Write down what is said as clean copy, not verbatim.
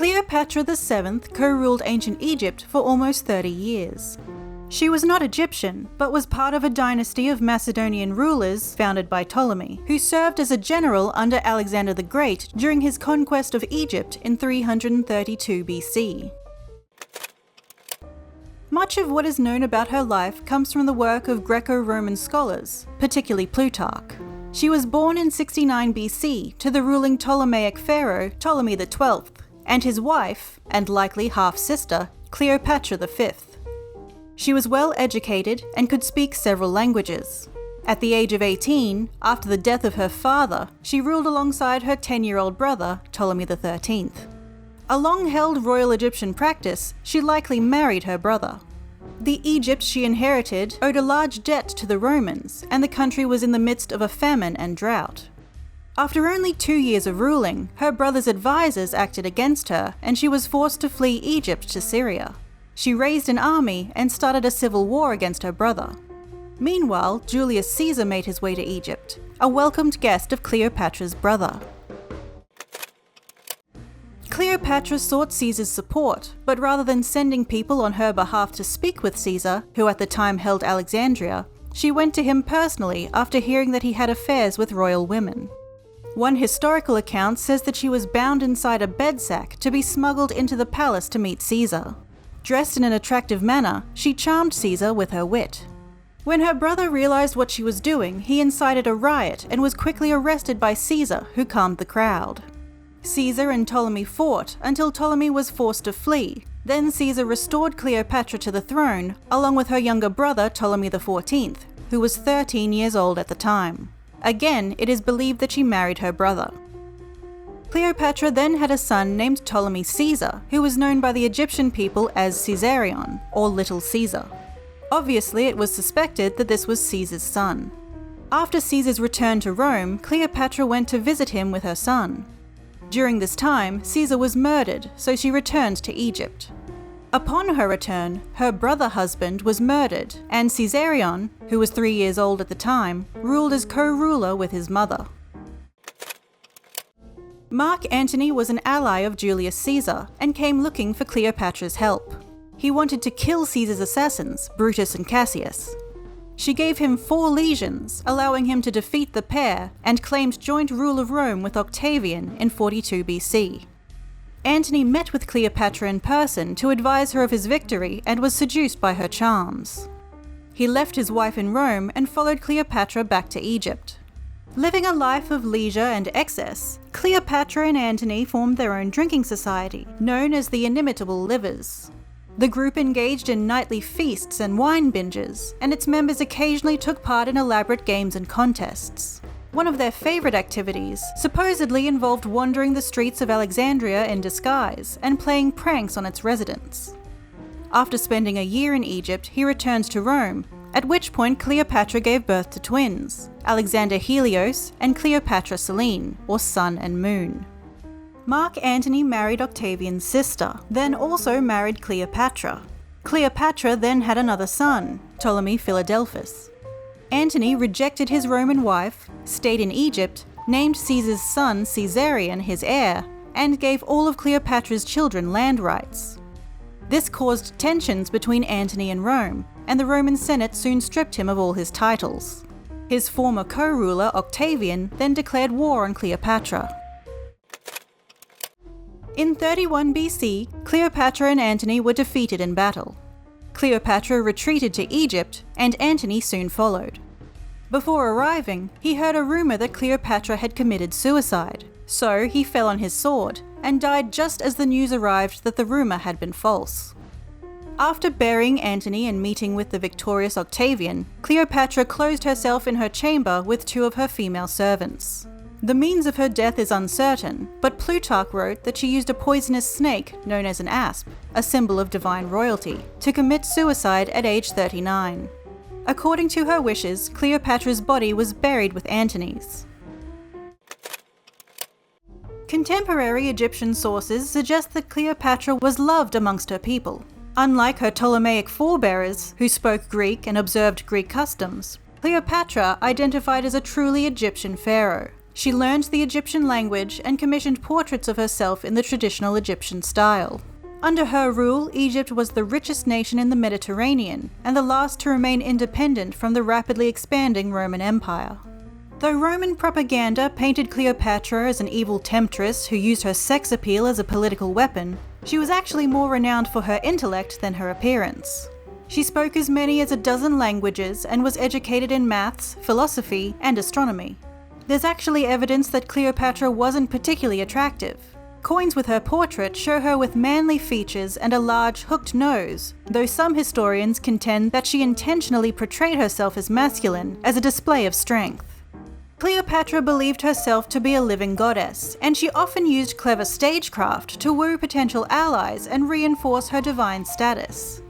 Cleopatra VII co-ruled ancient Egypt for almost 30 years. She was not Egyptian, but was part of a dynasty of Macedonian rulers founded by Ptolemy, who served as a general under Alexander the Great during his conquest of Egypt in 332 BC. Much of what is known about her life comes from the work of Greco-Roman scholars, particularly Plutarch. She was born in 69 BC to the ruling Ptolemaic pharaoh Ptolemy XII, and his wife, and likely half-sister, Cleopatra V. She was well educated and could speak several languages. At the age of 18, after the death of her father, she ruled alongside her 10-year-old brother, Ptolemy XIII. A long-held royal Egyptian practice, she likely married her brother. The Egypt she inherited owed a large debt to the Romans, and the country was in the midst of a famine and drought. After only 2 years of ruling, her brother's advisors acted against her, and she was forced to flee Egypt to Syria. She raised an army and started a civil war against her brother. Meanwhile, Julius Caesar made his way to Egypt, a welcomed guest of Cleopatra's brother. Cleopatra sought Caesar's support, but rather than sending people on her behalf to speak with Caesar, who at the time held Alexandria, she went to him personally after hearing that he had affairs with royal women. One historical account says that she was bound inside a bed sack to be smuggled into the palace to meet Caesar. Dressed in an attractive manner, she charmed Caesar with her wit. When her brother realized what she was doing, he incited a riot and was quickly arrested by Caesar, who calmed the crowd. Caesar and Ptolemy fought until Ptolemy was forced to flee. Then Caesar restored Cleopatra to the throne, along with her younger brother Ptolemy XIV, who was 13 years old at the time. Again, it is believed that she married her brother. Cleopatra then had a son named Ptolemy Caesar, who was known by the Egyptian people as Caesarion, or Little Caesar. Obviously, it was suspected that this was Caesar's son. After Caesar's return to Rome, Cleopatra went to visit him with her son. During this time, Caesar was murdered, so she returned to Egypt. Upon her return, her brother husband was murdered, and Caesarion, who was 3 years old at the time, ruled as co-ruler with his mother. Mark Antony was an ally of Julius Caesar and came looking for Cleopatra's help. He wanted to kill Caesar's assassins, Brutus and Cassius. She gave him 4 legions, allowing him to defeat the pair, and claimed joint rule of Rome with Octavian in 42 BC. Antony met with Cleopatra in person to advise her of his victory and was seduced by her charms. He left his wife in Rome and followed Cleopatra back to Egypt. Living a life of leisure and excess, Cleopatra and Antony formed their own drinking society, known as the Inimitable Livers. The group engaged in nightly feasts and wine binges, and its members occasionally took part in elaborate games and contests. One of their favourite activities supposedly involved wandering the streets of Alexandria in disguise and playing pranks on its residents. After spending a year in Egypt, he returned to Rome, at which point Cleopatra gave birth to twins, Alexander Helios and Cleopatra Selene, or Sun and Moon. Mark Antony married Octavian's sister, then also married Cleopatra. Cleopatra then had another son, Ptolemy Philadelphus. Antony rejected his Roman wife, stayed in Egypt, named Caesar's son Caesarion his heir, and gave all of Cleopatra's children land rights. This caused tensions between Antony and Rome, and the Roman Senate soon stripped him of all his titles. His former co-ruler, Octavian, then declared war on Cleopatra. In 31 BC, Cleopatra and Antony were defeated in battle. Cleopatra retreated to Egypt, and Antony soon followed. Before arriving, he heard a rumor that Cleopatra had committed suicide, so he fell on his sword, and died just as the news arrived that the rumor had been false. After burying Antony and meeting with the victorious Octavian, Cleopatra closed herself in her chamber with 2 of her female servants. The means of her death is uncertain, but Plutarch wrote that she used a poisonous snake, known as an asp, a symbol of divine royalty, to commit suicide at age 39. According to her wishes, Cleopatra's body was buried with Antony's. Contemporary Egyptian sources suggest that Cleopatra was loved amongst her people. Unlike her Ptolemaic forebearers, who spoke Greek and observed Greek customs, Cleopatra identified as a truly Egyptian pharaoh, She learned the Egyptian language and commissioned portraits of herself in the traditional Egyptian style. Under her rule, Egypt was the richest nation in the Mediterranean, and the last to remain independent from the rapidly expanding Roman Empire. Though Roman propaganda painted Cleopatra as an evil temptress who used her sex appeal as a political weapon, she was actually more renowned for her intellect than her appearance. She spoke as many as a dozen languages and was educated in maths, philosophy, and astronomy. There's actually evidence that Cleopatra wasn't particularly attractive. Coins with her portrait show her with manly features and a large hooked nose, though some historians contend that she intentionally portrayed herself as masculine as a display of strength. Cleopatra believed herself to be a living goddess, and she often used clever stagecraft to woo potential allies and reinforce her divine status.